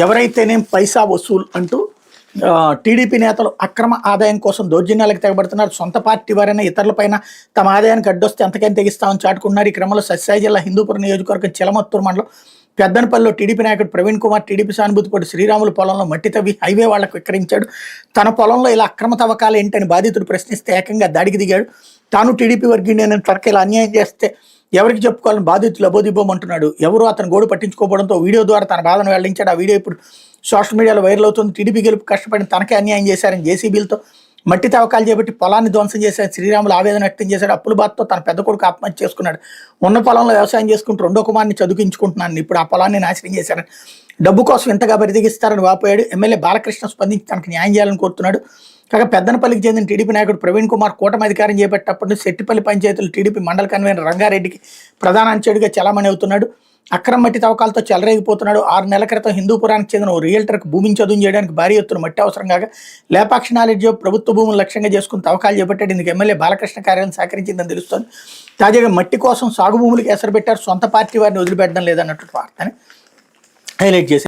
ఎవరైతేనేం పైసా వసూలు అంటూ టీడీపీ నేతలు అక్రమ ఆదాయం కోసం దౌర్జన్యాలకు తెగబడుతున్నారు. సొంత పార్టీ వారైనా ఇతరులపైన తమ ఆదాయానికి అడ్డొస్తే ఎంతకైనా తెగిస్తామని చాటుకున్నారు. ఈ క్రమంలో సత్యసాయి జిల్లా హిందూపురం నియోజకవర్గం చిలమత్తూరు మండలం పెద్దనపల్లిలో టీడీపీ నాయకుడు ప్రవీణ్ కుమార్ టీడీపీ సానుభూతిపడి శ్రీరాములు పొలంలో మట్టి తవ్వి హైవే వాళ్లకు విక్రయించాడు. తన పొలంలో ఇలా అక్రమ తవ్వకాలు ఏంటని బాధితుడు ప్రశ్నిస్తే ఏకంగా దాడికి దిగాడు. తాను టీడీపీ వర్గీయుడైన తనకి ఇలా అన్యాయం చేస్తే ఎవరికి చెప్పుకోవాలని బాధితులు అబోదిబ్బోమంటున్నాడు. ఎవరు అతను గోడు పట్టించుకోవడంతో వీడియో ద్వారా తన బాధను వెల్లడించాడు. ఆ వీడియో ఇప్పుడు సోషల్ మీడియాలో వైరల్ అవుతుంది. టీడీపీ గెలుపు కష్టపడిన తనకే అన్యాయం చేశారని జేసీబీలతో మట్టి తవ్వకాలు చేపట్టి పొలాన్ని ధ్వంసం చేశారు. శ్రీరాములు ఆవేదన వ్యక్తం చేశాడు. అప్పుల బాధతో తన పెద్ద కొడుకు ఆత్మహత్య చేసుకున్నాడు. ఉన్న పొలంలో వ్యవసాయం చేసుకుంటూ రెండో కుమార్ని చదువుకుంటున్నాను, ఇప్పుడు ఆ పొలాన్ని నాశనం చేశారని, డబ్బు కోసం ఎంతగా బరిదిగిస్తారని వాపోయాడు. ఎమ్మెల్యే బాలకృష్ణ స్పందించి తనకు న్యాయం చేయాలని కోరుతున్నాడు. కాగా పెద్దనపల్లికి చెందిన టీడీపీ నాయకుడు ప్రవీణ్ కుమార్ కూటమి అధికారం చేపట్టేటప్పుడు సెట్టిపల్లి పంచాయతీలు టీడీపీ మండల కన్వీనర్ రంగారెడ్డికి ప్రధాన అంచెడుగా చలామణి అవుతున్నాడు. అక్రమ మట్టి తవ్వకాలతో చెలరేగిపోతున్నాడు. 6 నెలల క్రితం హిందూపురానికి చెందిన ఓ రియల్టర్కు భూమిని చదువు చేయడానికి భారీ ఎత్తున మట్టి అవసరం కాగా లేపాక్షి నాలెడ్జ్ ప్రభుత్వ భూములు లక్ష్యంగా చేసుకుని తవ్వకాలు చేపట్టాడు. ఇందుకు ఎమ్మెల్యే బాలకృష్ణ కార్యాలయం సహకరించిందని తెలుస్తోంది. తాజాగా మట్టి కోసం సాగు భూములకు ఎసరు పెట్టారు. సొంత పార్టీ వారిని వదిలిపెట్టడం లేదన్నట్టు వార్తని హైలైట్ చేశారు.